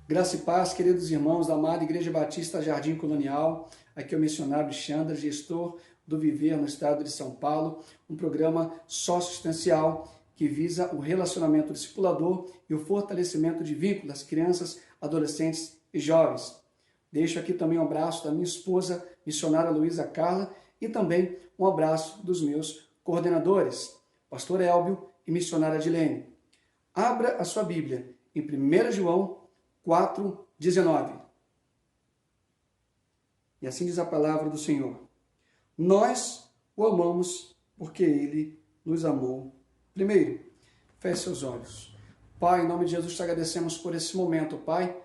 Graça e paz, queridos irmãos da amada Igreja Batista Jardim Colonial. Aqui é o missionário Alexandre, gestor do Viver no estado de São Paulo, um programa socioassistencial que visa o relacionamento discipulador e o fortalecimento de vínculos das crianças, adolescentes e jovens. Deixo aqui também um abraço da minha esposa, missionária Luísa Carla, e também um abraço dos meus coordenadores, pastor Elbio e missionária Dilene. Abra a sua Bíblia em 1 João 4:19. E assim diz a palavra do Senhor. Nós o amamos porque ele nos amou primeiro. Feche seus olhos. Pai, em nome de Jesus, te agradecemos por esse momento, Pai.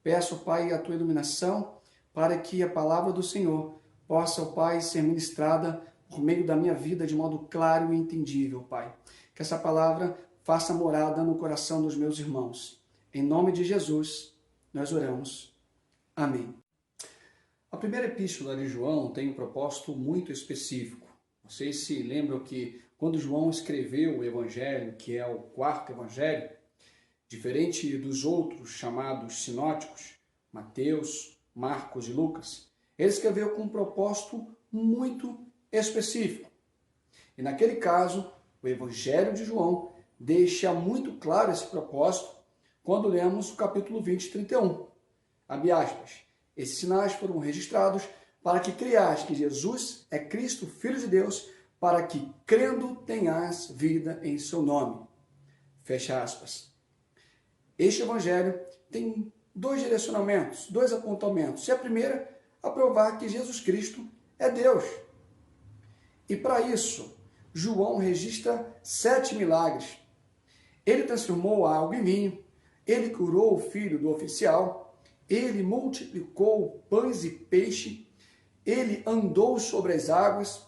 Peço, Pai, a tua iluminação para que a palavra do Senhor possa, Pai, ser ministrada por meio da minha vida de modo claro e entendível, Pai. Que essa palavra faça morada no coração dos meus irmãos. Em nome de Jesus, nós oramos. Amém. A primeira epístola de João tem um propósito muito específico. Vocês se lembram que quando João escreveu o Evangelho, que é o quarto Evangelho, diferente dos outros chamados sinóticos, Mateus, Marcos e Lucas, ele escreveu com um propósito muito específico. E naquele caso, o Evangelho de João deixa muito claro esse propósito quando lemos o capítulo 20, 31. Abre aspas. Esses sinais foram registrados para que creias que Jesus é Cristo, Filho de Deus, para que, crendo, tenhas vida em seu nome. Fecha aspas. Este evangelho tem dois direcionamentos, dois apontamentos. E a primeira, a provar que Jesus Cristo é Deus. E para isso, João registra 7 milagres. Ele transformou água em vinho, ele curou o filho do oficial, ele multiplicou pães e peixe, ele andou sobre as águas,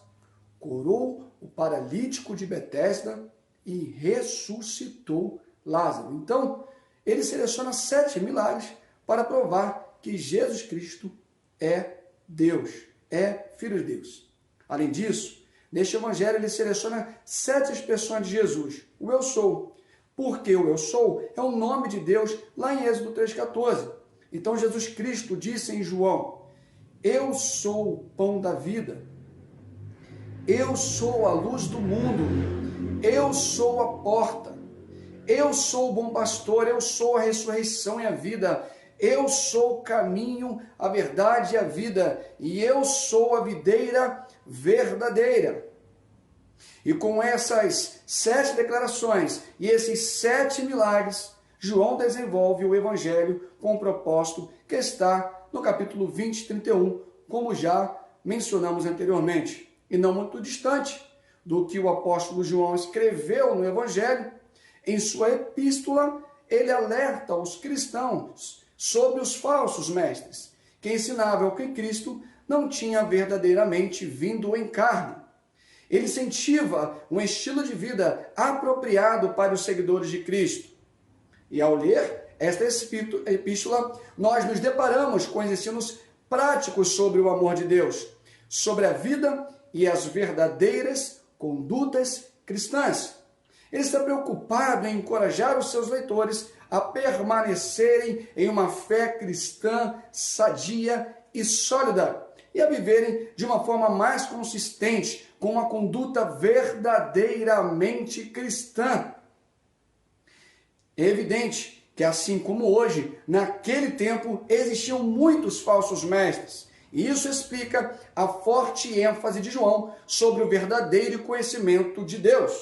curou o paralítico de Betesda e ressuscitou Lázaro. Então, ele seleciona 7 milagres para provar que Jesus Cristo é Deus, é Filho de Deus. Além disso, neste evangelho ele seleciona 7 expressões de Jesus. O eu sou, porque o eu sou é o nome de Deus lá em Êxodo 3,14. Então Jesus Cristo disse em João, eu sou o pão da vida, eu sou a luz do mundo, eu sou a porta, eu sou o bom pastor, eu sou a ressurreição e a vida, eu sou o caminho, a verdade e a vida, e eu sou a videira verdadeira. E com essas 7 declarações e esses 7 milagres, João desenvolve o evangelho com o propósito que está no capítulo 20, 31, como já mencionamos anteriormente, e não muito distante do que o apóstolo João escreveu no evangelho. Em sua epístola, ele alerta os cristãos sobre os falsos mestres, que ensinavam que Cristo não tinha verdadeiramente vindo em carne. Ele incentiva um estilo de vida apropriado para os seguidores de Cristo. E ao ler esta epístola, nós nos deparamos com os ensinos práticos sobre o amor de Deus, sobre a vida e as verdadeiras condutas cristãs. Ele está preocupado em encorajar os seus leitores a permanecerem em uma fé cristã sadia e sólida e a viverem de uma forma mais consistente, com uma conduta verdadeiramente cristã. É evidente que, assim como hoje, naquele tempo existiam muitos falsos mestres. E isso explica a forte ênfase de João sobre o verdadeiro conhecimento de Deus.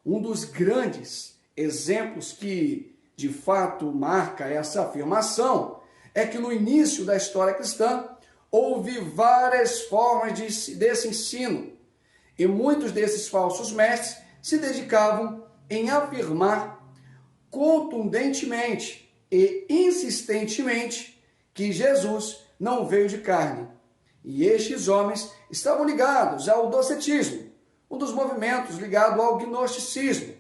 Um dos grandes exemplos que, de fato, marca essa afirmação é que no início da história cristã houve várias formas desse ensino. E muitos desses falsos mestres se dedicavam em afirmar contundentemente e insistentemente que Jesus não veio de carne. E estes homens estavam ligados ao docetismo, um dos movimentos ligado ao gnosticismo.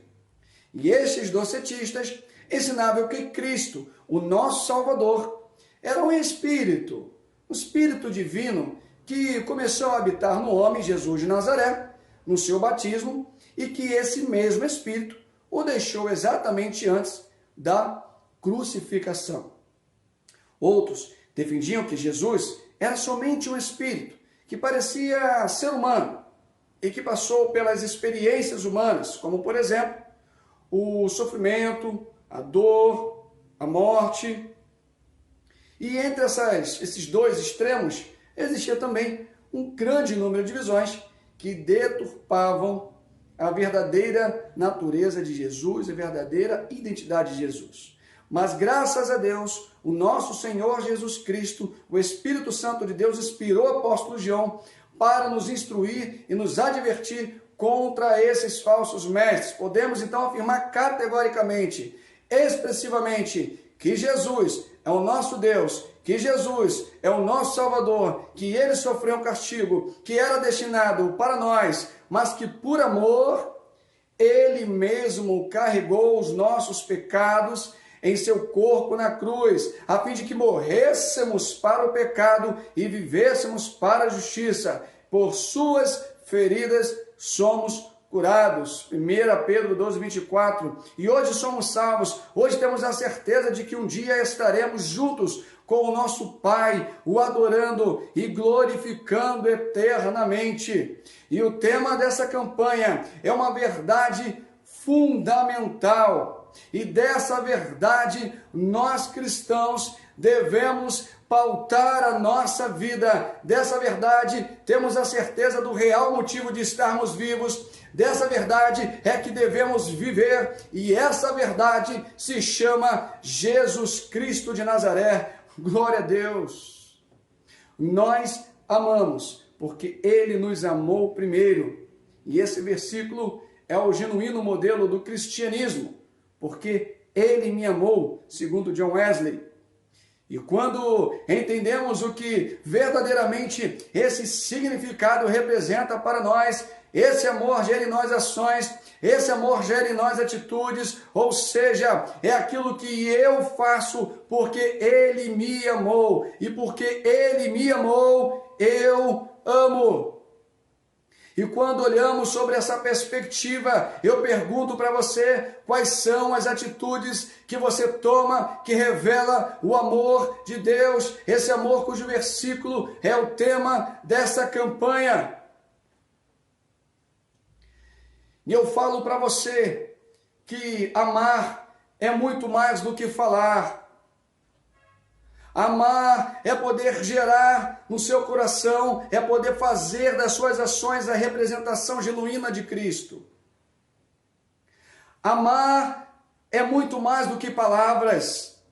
E estes docetistas ensinavam que Cristo, o nosso Salvador, era um espírito divino que começou a habitar no homem Jesus de Nazaré, no seu batismo, e que esse mesmo espírito o deixou exatamente antes da crucificação. Outros defendiam que Jesus era somente um espírito que parecia ser humano e que passou pelas experiências humanas, como, por exemplo, o sofrimento, a dor, a morte. E entre esses dois extremos, existia também um grande número de visões que deturpavam a verdadeira natureza de Jesus, a verdadeira identidade de Jesus. Mas graças a Deus, o nosso Senhor Jesus Cristo, o Espírito Santo de Deus, inspirou o apóstolo João para nos instruir e nos advertir contra esses falsos mestres. Podemos então afirmar categoricamente, expressivamente, que Jesus é o nosso Deus, que Jesus é o nosso Salvador, que ele sofreu um castigo que era destinado para nós, mas que por amor, ele mesmo carregou os nossos pecados em seu corpo na cruz, a fim de que morrêssemos para o pecado e vivêssemos para a justiça. Por suas feridas somos curados. 1 Pedro 12, 24. E hoje somos salvos, hoje temos a certeza de que um dia estaremos juntos com o nosso Pai, o adorando e glorificando eternamente. E o tema dessa campanha é uma verdade fundamental. E dessa verdade, nós cristãos devemos pautar a nossa vida. Dessa verdade, temos a certeza do real motivo de estarmos vivos. Dessa verdade é que devemos viver. E essa verdade se chama Jesus Cristo de Nazaré. Glória a Deus! Nós amamos, porque Ele nos amou primeiro. E esse versículo é o genuíno modelo do cristianismo, porque Ele me amou, segundo John Wesley. E quando entendemos o que verdadeiramente esse significado representa para nós, esse amor gera em nós ações, esse amor gera em nós atitudes, ou seja, é aquilo que eu faço porque Ele me amou, e porque Ele me amou, eu amo. E quando olhamos sobre essa perspectiva, eu pergunto para você, quais são as atitudes que você toma que revela o amor de Deus, esse amor cujo versículo é o tema dessa campanha. E eu falo para você que amar é muito mais do que falar. Amar é poder gerar no seu coração, é poder fazer das suas ações a representação genuína de Cristo. Amar é muito mais do que palavras.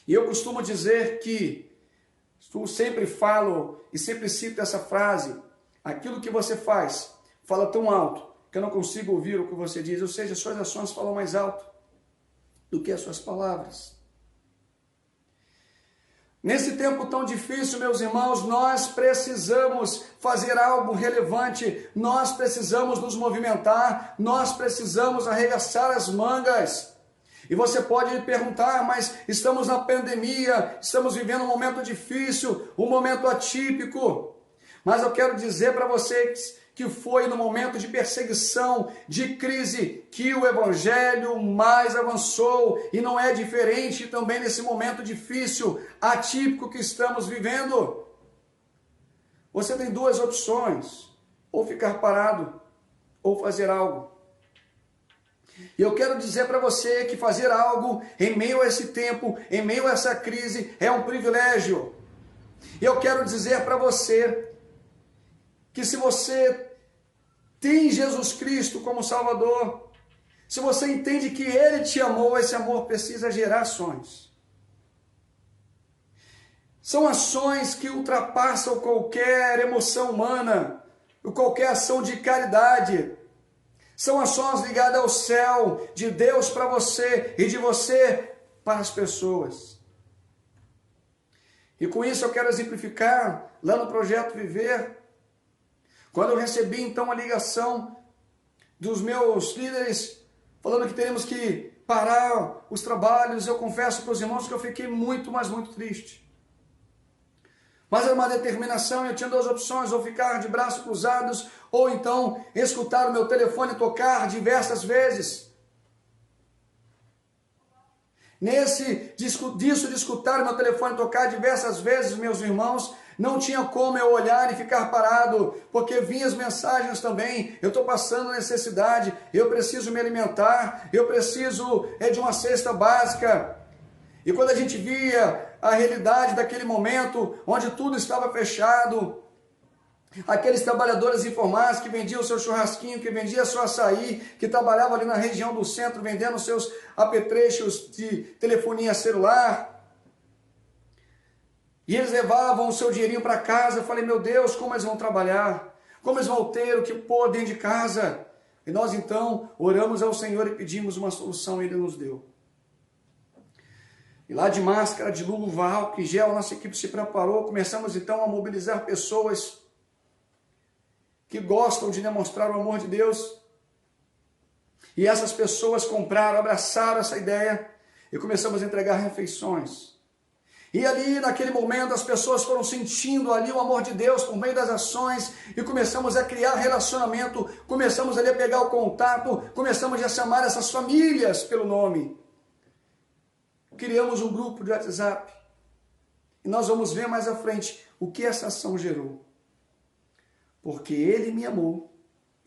E eu costumo dizer que, eu sempre falo e sempre cito essa frase, aquilo que você faz fala tão alto que eu não consigo ouvir o que você diz, ou seja, suas ações falam mais alto do que as suas palavras. Nesse tempo tão difícil, meus irmãos, nós precisamos fazer algo relevante, nós precisamos nos movimentar, nós precisamos arregaçar as mangas. E você pode perguntar, mas estamos na pandemia, estamos vivendo um momento difícil, um momento atípico. Mas eu quero dizer para vocês que foi no momento de perseguição, de crise, que o Evangelho mais avançou, e não é diferente também nesse momento difícil, atípico que estamos vivendo. Você tem duas opções, ou ficar parado, ou fazer algo. E eu quero dizer para você que fazer algo em meio a esse tempo, em meio a essa crise, é um privilégio. E eu quero dizer para você que se você tem Jesus Cristo como Salvador, se você entende que Ele te amou, esse amor precisa gerar ações. São ações que ultrapassam qualquer emoção humana, qualquer ação de caridade. São ações ligadas ao céu, de Deus para você e de você para as pessoas. E com isso eu quero exemplificar lá no Projeto Viver. Quando eu recebi então a ligação dos meus líderes, falando que teremos que parar os trabalhos, eu confesso para os irmãos que eu fiquei muito, mas muito triste. Mas era uma determinação, eu tinha duas opções, ou ficar de braços cruzados, ou então escutar o meu telefone tocar diversas vezes. Disso de escutar meu telefone tocar diversas vezes, meus irmãos, não tinha como eu olhar e ficar parado, porque vinham as mensagens também. Eu estou passando necessidade, eu preciso me alimentar, eu preciso de uma cesta básica. E quando a gente via a realidade daquele momento, onde tudo estava fechado, aqueles trabalhadores informais que vendiam o seu churrasquinho, que vendiam seu açaí, que trabalhavam ali na região do centro, vendendo seus apetrechos de telefonia celular, e eles levavam o seu dinheirinho para casa. Eu falei, meu Deus, como eles vão trabalhar? Como eles vão ter o que pôr dentro de casa? E nós então oramos ao Senhor e pedimos uma solução, e Ele nos deu. E lá de máscara, de luva, álcool e gel, nossa equipe se preparou. Começamos então a mobilizar pessoas que gostam de demonstrar o amor de Deus. E essas pessoas compraram, abraçaram essa ideia e começamos a entregar refeições. E ali, naquele momento, as pessoas foram sentindo ali o amor de Deus por meio das ações e começamos a criar relacionamento, começamos ali a pegar o contato, começamos a chamar essas famílias pelo nome. Criamos um grupo de WhatsApp e nós vamos ver mais à frente o que essa ação gerou. Porque Ele me amou,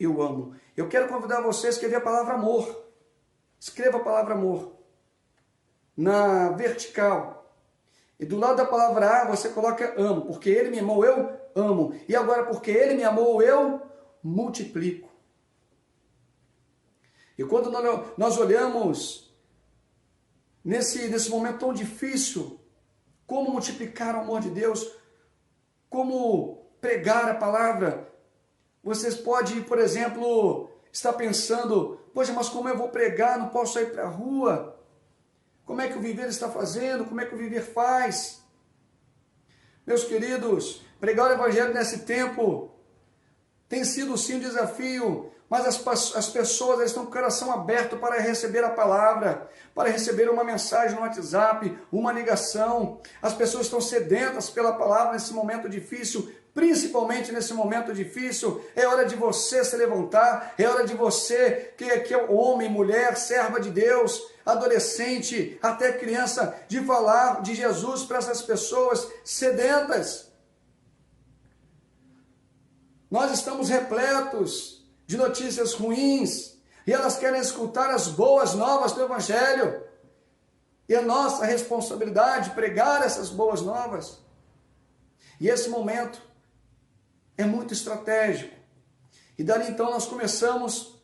eu amo. Eu quero convidar você a escrever a palavra amor. Escreva a palavra amor na vertical. E do lado da palavra A você coloca amo. Porque Ele me amou, eu amo. E agora, porque Ele me amou, eu multiplico. E quando nós olhamos nesse momento tão difícil, como multiplicar o amor de Deus, como pregar a palavra, vocês podem, por exemplo, estar pensando, poxa, mas como eu vou pregar? Não posso ir para a rua? Como é que o viver está fazendo? Como é que o viver faz? Meus queridos, pregar o evangelho nesse tempo tem sido sim um desafio, mas as pessoas estão com o coração aberto para receber a palavra, para receber uma mensagem no WhatsApp, uma ligação. As pessoas estão sedentas pela palavra nesse momento difícil, principalmente nesse momento difícil. É hora de você se levantar, é hora de você, que é homem, mulher, serva de Deus, adolescente, até criança, de falar de Jesus para essas pessoas sedentas. Nós estamos repletos de notícias ruins, e elas querem escutar as boas novas do Evangelho. E é nossa responsabilidade pregar essas boas novas. E esse momento é muito estratégico. E dali então nós começamos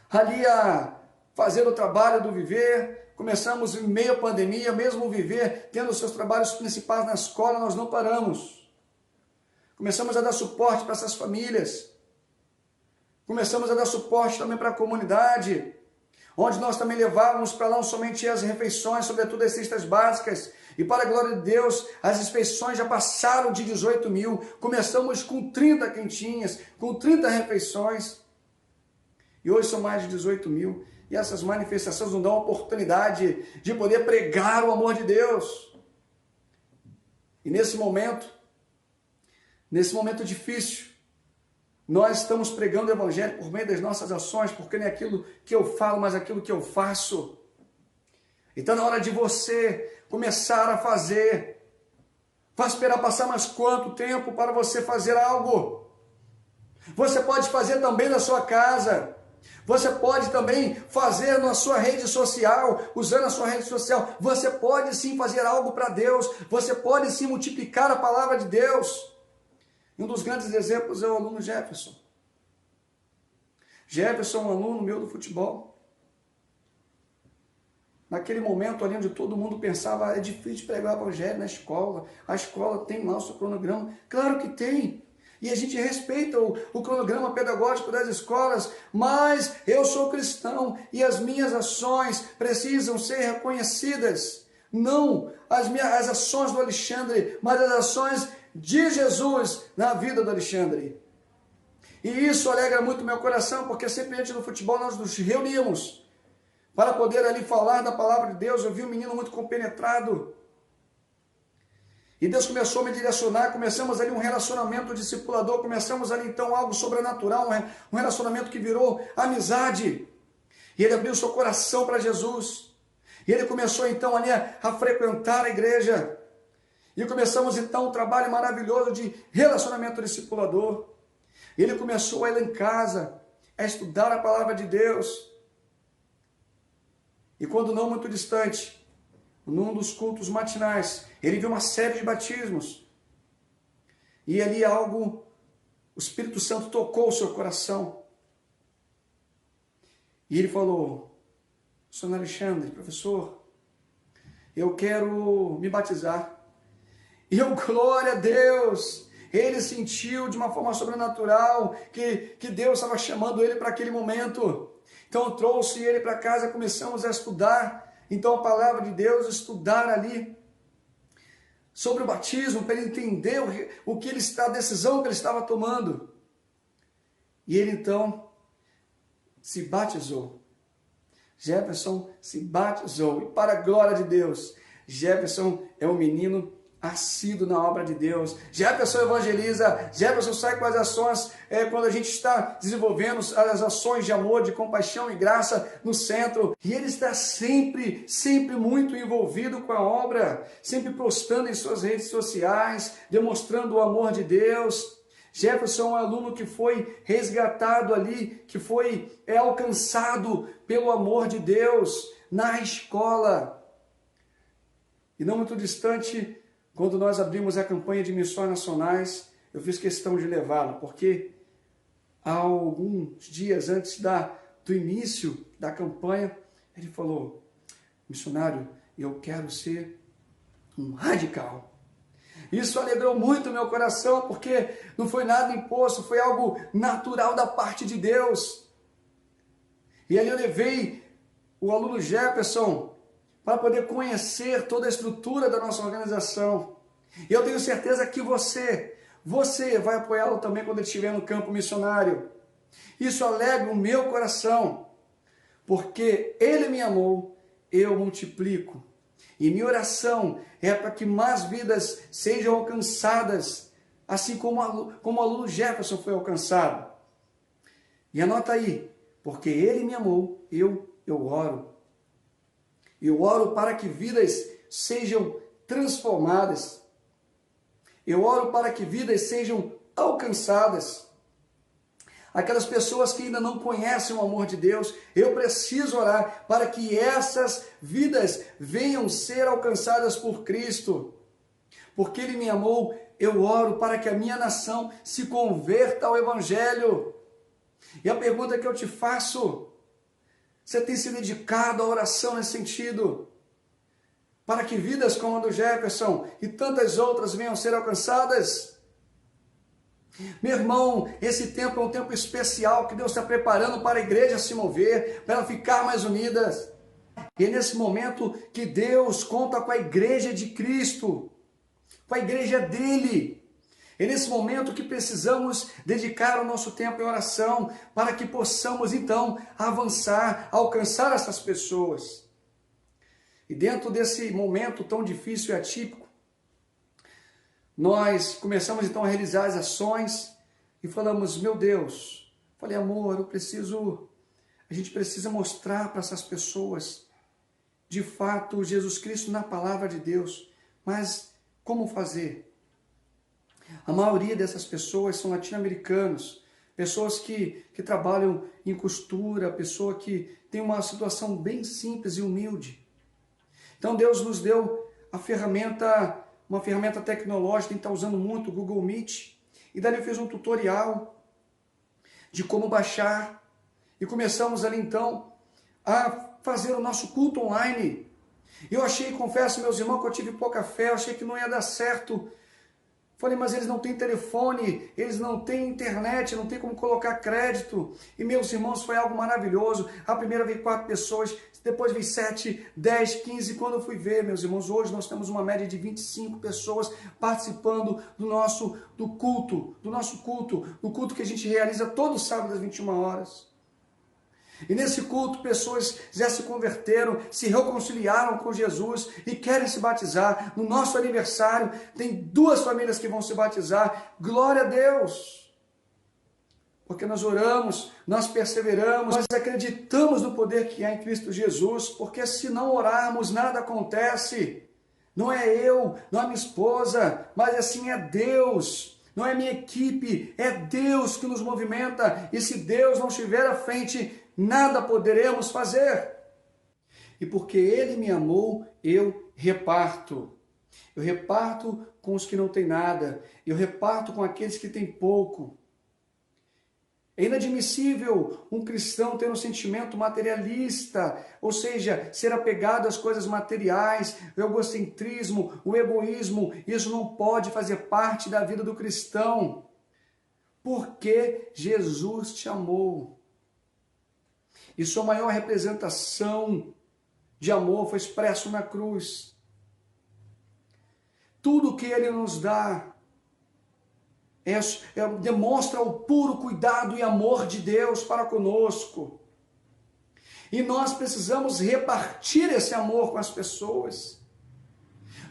ali a fazer o trabalho do Viver. Começamos em meio à pandemia, mesmo o Viver tendo seus trabalhos principais na escola, nós não paramos. Começamos a dar suporte para essas famílias. Começamos a dar suporte também para a comunidade, onde nós também levávamos para lá não somente as refeições, sobretudo as cestas básicas. E para a glória de Deus, as refeições já passaram de 18 mil. Começamos com 30 quentinhas, com 30 refeições. E hoje são mais de 18 mil. E essas manifestações nos dão a oportunidade de poder pregar o amor de Deus. E nesse momento difícil, nós estamos pregando o Evangelho por meio das nossas ações, porque não é aquilo que eu falo, mas aquilo que eu faço. Então, na hora de você começar a fazer, vai esperar passar mais quanto tempo para você fazer algo? Você pode fazer também na sua casa. Você pode também fazer na sua rede social, usando a sua rede social. Você pode sim fazer algo para Deus. Você pode sim multiplicar a palavra de Deus. Um dos grandes exemplos é o aluno Jefferson. Jefferson é um aluno meu do futebol. Naquele momento ali onde todo mundo pensava, é difícil pregar o evangelho na escola. A escola tem lá o seu cronograma. Claro que tem. E a gente respeita o cronograma pedagógico das escolas, mas eu sou cristão e as minhas ações precisam ser reconhecidas. Não as ações do Alexandre, mas as ações de Jesus na vida do Alexandre. E isso alegra muito meu coração, porque sempre antes do futebol nós nos reuníamos para poder ali falar da palavra de Deus. Eu vi um menino muito compenetrado. E Deus começou a me direcionar, começamos ali um relacionamento discipulador, começamos ali então algo sobrenatural, um relacionamento que virou amizade. E ele abriu seu coração para Jesus. E ele começou então ali a frequentar a igreja. E começamos então um trabalho maravilhoso de relacionamento discipulador. Ele começou a ir lá em casa, a estudar a palavra de Deus. E quando não muito distante, num dos cultos matinais, ele viu uma série de batismos. E ali o Espírito Santo tocou o seu coração. E ele falou: Senhor Alexandre, professor, eu quero me batizar. E eu, glória a Deus, ele sentiu de uma forma sobrenatural que Deus estava chamando ele para aquele momento. Então eu trouxe ele para casa, começamos a estudar, então a palavra de Deus, estudar ali sobre o batismo, para ele entender a decisão que ele estava tomando. E ele então se batizou. Jefferson se batizou, e para a glória de Deus, Jefferson é um menino assíduo na obra de Deus. Jefferson evangeliza, Jefferson sai com as ações, quando a gente está desenvolvendo as ações de amor, de compaixão e graça no centro, e ele está sempre muito envolvido com a obra, sempre postando em suas redes sociais, demonstrando o amor de Deus. Jefferson é um aluno que foi resgatado ali, que foi alcançado pelo amor de Deus na escola. E não muito distante, quando nós abrimos a campanha de missões nacionais, eu fiz questão de levá-lo, porque há alguns dias antes do início da campanha, ele falou: missionário, eu quero ser um radical. Isso alegrou muito meu coração, porque não foi nada imposto, foi algo natural da parte de Deus. E ali eu levei o aluno Jefferson para poder conhecer toda a estrutura da nossa organização. E eu tenho certeza que você vai apoiá-lo também quando ele estiver no campo missionário. Isso alegra o meu coração, porque ele me amou, eu multiplico. E minha oração é para que mais vidas sejam alcançadas, assim como o aluno Jefferson foi alcançado. E anota aí, porque ele me amou, eu oro. Eu oro para que vidas sejam transformadas. Eu oro para que vidas sejam alcançadas. Aquelas pessoas que ainda não conhecem o amor de Deus, eu preciso orar para que essas vidas venham ser alcançadas por Cristo. Porque Ele me amou, eu oro para que a minha nação se converta ao Evangelho. E a pergunta que eu te faço: você tem se dedicado à oração nesse sentido? Para que vidas como a do Jefferson e tantas outras venham ser alcançadas? Meu irmão, esse tempo é um tempo especial que Deus está preparando para a igreja se mover, para ela ficar mais unidas. E é nesse momento que Deus conta com a igreja de Cristo, com a igreja dele. É nesse momento que precisamos dedicar o nosso tempo em oração, para que possamos então avançar, alcançar essas pessoas. E dentro desse momento tão difícil e atípico, nós começamos então a realizar as ações e falamos: meu Deus, falei, amor, a gente precisa mostrar para essas pessoas, de fato, Jesus Cristo na palavra de Deus. Mas como fazer? A maioria dessas pessoas são latino-americanos, pessoas que trabalham em costura, pessoa que tem uma situação bem simples e humilde. Então Deus nos deu uma ferramenta tecnológica, a gente está usando muito o Google Meet, e dali eu fiz um tutorial de como baixar, e começamos ali então a fazer o nosso culto online. Eu achei, confesso meus irmãos, que eu tive pouca fé, eu achei que não ia dar certo. Falei, mas eles não têm telefone, eles não têm internet, não tem como colocar crédito. E meus irmãos, foi algo maravilhoso. A primeira veio 4 pessoas, depois veio 7, 10, 15. Quando eu fui ver, meus irmãos, hoje nós temos uma média de 25 pessoas participando do nosso culto que a gente realiza todo sábado às 21 horas. E nesse culto, pessoas já se converteram, se reconciliaram com Jesus e querem se batizar. No nosso aniversário, tem 2 famílias que vão se batizar. Glória a Deus! porque nós oramos, nós perseveramos, nós acreditamos no poder que há em Cristo Jesus, porque se não orarmos, nada acontece. Não é eu, não é minha esposa, mas assim é Deus. Não é minha equipe, é Deus que nos movimenta. E se Deus não estiver à frente, nada poderemos fazer. E porque Ele me amou, eu reparto. Eu reparto com os que não têm nada. Eu reparto com aqueles que têm pouco. É inadmissível um cristão ter um sentimento materialista, ou seja, ser apegado às coisas materiais, o egocentrismo, o egoísmo. Isso não pode fazer parte da vida do cristão, porque Jesus te amou. E sua maior representação de amor foi expresso na cruz. Tudo que Ele nos dá demonstra o puro cuidado e amor de Deus para conosco. E nós precisamos repartir esse amor com as pessoas.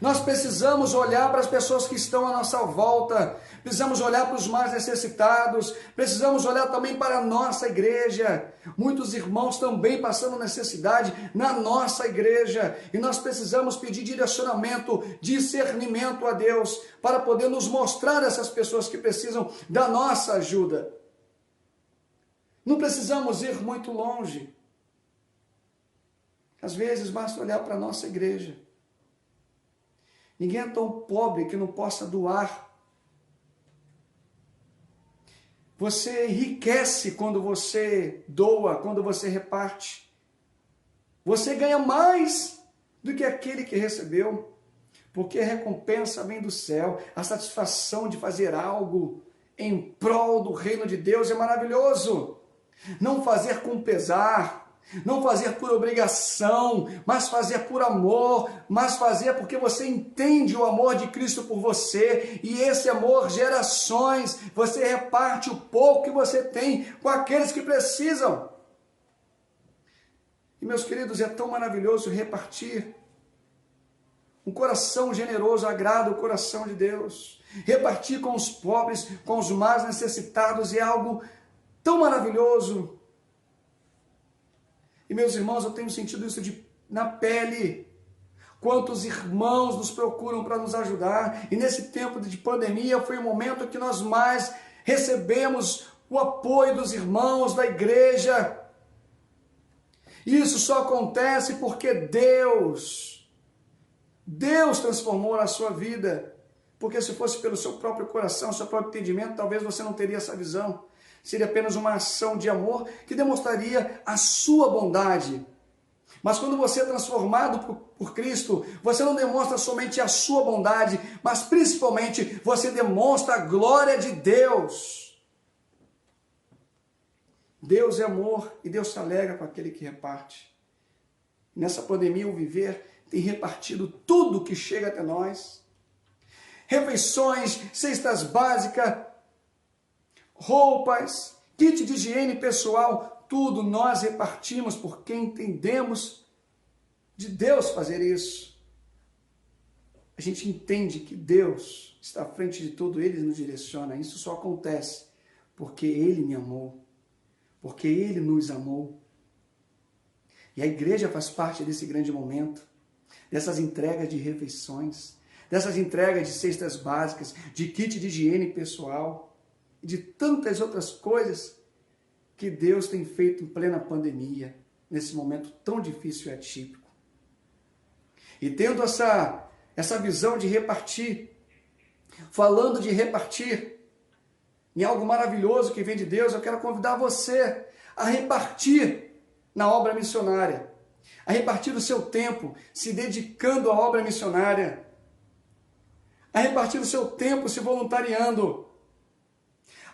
Nós precisamos olhar para as pessoas que estão à nossa volta, precisamos olhar para os mais necessitados, precisamos olhar também para a nossa igreja. Muitos irmãos também passando necessidade na nossa igreja, e nós precisamos pedir direcionamento, discernimento a Deus, para poder nos mostrar essas pessoas que precisam da nossa ajuda. Não precisamos ir muito longe. Às vezes basta olhar para a nossa igreja. Ninguém é tão pobre que não possa doar. Você enriquece quando você doa, quando você reparte. Você ganha mais do que aquele que recebeu, porque a recompensa vem do céu. A satisfação de fazer algo em prol do reino de Deus é maravilhoso. Não fazer com pesar, não fazer por obrigação, mas fazer por amor, mas fazer porque você entende o amor de Cristo por você, e esse amor gera ações. Você reparte o pouco que você tem com aqueles que precisam. E meus queridos, é tão maravilhoso repartir. Um coração generoso agrada o coração de Deus. Repartir com os pobres, com os mais necessitados é algo tão maravilhoso. E meus irmãos, eu tenho sentido isso na pele. Quantos irmãos nos procuram para nos ajudar. E nesse tempo de pandemia foi o momento que nós mais recebemos o apoio dos irmãos da igreja. Isso só acontece porque Deus transformou a sua vida. Porque se fosse pelo seu próprio coração, seu próprio entendimento, talvez você não teria essa visão. Seria apenas uma ação de amor que demonstraria a sua bondade. Mas quando você é transformado por Cristo, você não demonstra somente a sua bondade, mas principalmente você demonstra a glória de Deus. Deus é amor e Deus se alegra com aquele que reparte. Nessa pandemia, o Viver tem repartido tudo que chega até nós. Refeições, cestas básicas, roupas, kit de higiene pessoal, tudo nós repartimos porque entendemos de Deus fazer isso. A gente entende que Deus está à frente de tudo, Ele nos direciona. Isso só acontece porque Ele me amou, porque Ele nos amou. E a igreja faz parte desse grande momento, dessas entregas de refeições, dessas entregas de cestas básicas, de kit de higiene pessoal, e de tantas outras coisas que Deus tem feito em plena pandemia, nesse momento tão difícil e atípico. E tendo essa visão de repartir, falando de repartir, em algo maravilhoso que vem de Deus, eu quero convidar você a repartir na obra missionária, a repartir o seu tempo se dedicando à obra missionária, a repartir o seu tempo se voluntariando,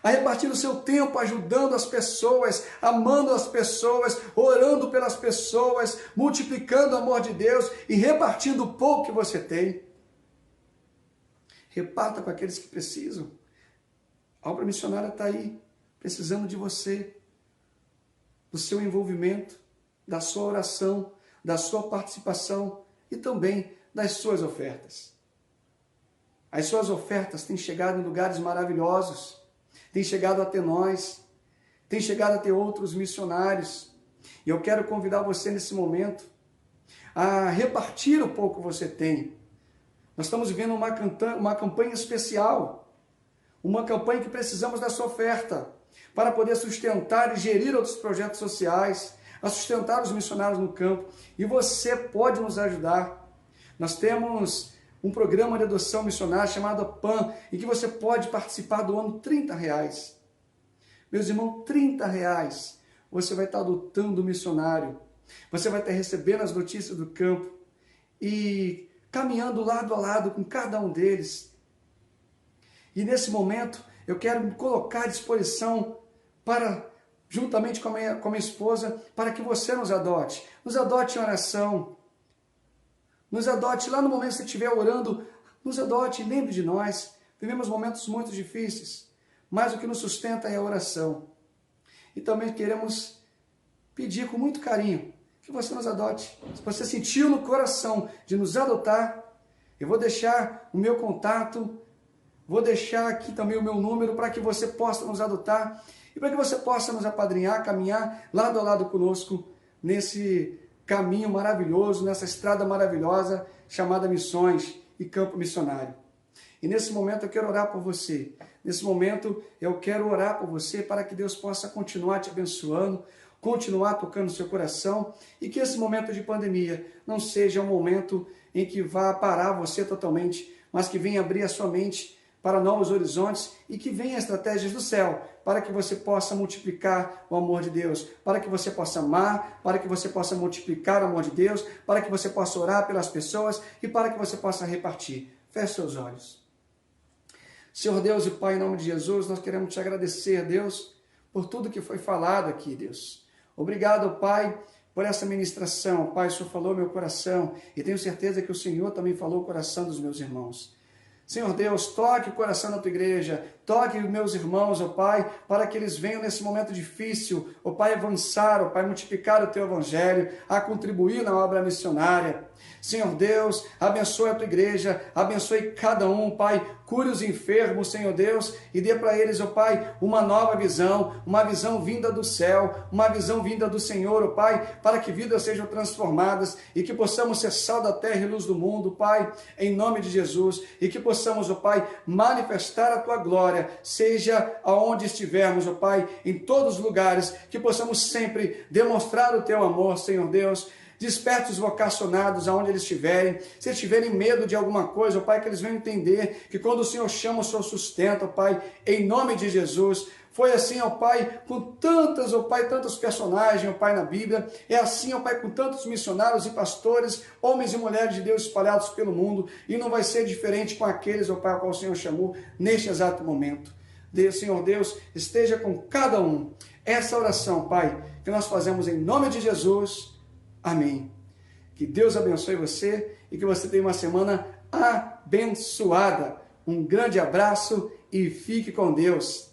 a repartir o seu tempo ajudando as pessoas, amando as pessoas, orando pelas pessoas, multiplicando o amor de Deus e repartindo o pouco que você tem. Reparta com aqueles que precisam. A obra missionária está aí, precisando de você, do seu envolvimento, da sua oração, da sua participação e também das suas ofertas. As suas ofertas têm chegado em lugares maravilhosos, têm chegado até nós, tem chegado a ter outros missionários. E eu quero convidar você nesse momento a repartir o pouco que você tem. Nós estamos vivendo uma campanha especial, uma campanha que precisamos da sua oferta para poder sustentar e gerir outros projetos sociais, a sustentar os missionários no campo. E você pode nos ajudar. Nós temos um programa de adoção missionária chamado PAN, em que você pode participar do ano R$30. Meus irmãos, R$30 você vai estar adotando um missionário. Você vai estar recebendo as notícias do campo e caminhando lado a lado com cada um deles. E nesse momento, eu quero me colocar à disposição para, juntamente com a minha esposa, para que você nos adote. Nos adote em oração. Nos adote lá no momento que você estiver orando. Nos adote, lembre de nós. Vivemos momentos muito difíceis, mas o que nos sustenta é a oração. E também queremos pedir com muito carinho que você nos adote. Se você sentiu no coração de nos adotar, eu vou deixar o meu contato, vou deixar aqui também o meu número para que você possa nos adotar e para que você possa nos apadrinhar, caminhar lado a lado conosco nesse caminho maravilhoso, nessa estrada maravilhosa chamada Missões e Campo Missionário. E nesse momento eu quero orar por você. Nesse momento eu quero orar por você para que Deus possa continuar te abençoando, continuar tocando no seu coração e que esse momento de pandemia não seja um momento em que vá parar você totalmente, mas que venha abrir a sua mente para novos horizontes e que venha estratégias do céu para que você possa multiplicar o amor de Deus, para que você possa amar, para que você possa multiplicar o amor de Deus, para que você possa orar pelas pessoas e para que você possa repartir. Feche seus olhos. Senhor Deus e Pai, em nome de Jesus, nós queremos te agradecer, Deus, por tudo que foi falado aqui, Deus. Obrigado, Pai, por essa ministração. Pai, o Senhor falou meu coração e tenho certeza que o Senhor também falou o coração dos meus irmãos. Senhor Deus, toque o coração da tua igreja, toque os meus irmãos, ó Pai, para que eles venham nesse momento difícil, ó Pai, avançar, ó Pai, multiplicar o teu evangelho, a contribuir na obra missionária. Senhor Deus, abençoe a tua igreja, abençoe cada um, Pai, cure os enfermos, Senhor Deus, e dê para eles, ó Pai, uma nova visão, uma visão vinda do céu, uma visão vinda do Senhor, ó Pai, para que vidas sejam transformadas e que possamos ser sal da terra e luz do mundo, Pai, em nome de Jesus, e que possamos, ó Pai, manifestar a tua glória, seja aonde estivermos, ó Pai, em todos os lugares, que possamos sempre demonstrar o teu amor, Senhor Deus. Desperte os vocacionados aonde eles estiverem. Se eles tiverem medo de alguma coisa, ó Pai, que eles venham entender que quando o Senhor chama, o Senhor sustenta, ó Pai, em nome de Jesus. Foi assim, ó Pai, com tantos personagens, ó Pai, na Bíblia. É assim, ó Pai, com tantos missionários e pastores, homens e mulheres de Deus espalhados pelo mundo. E não vai ser diferente com aqueles, ó Pai, ao qual o Senhor chamou neste exato momento. Deus, Senhor Deus, esteja com cada um. Essa oração, Pai, que nós fazemos em nome de Jesus. Amém. Que Deus abençoe você e que você tenha uma semana abençoada. Um grande abraço e fique com Deus.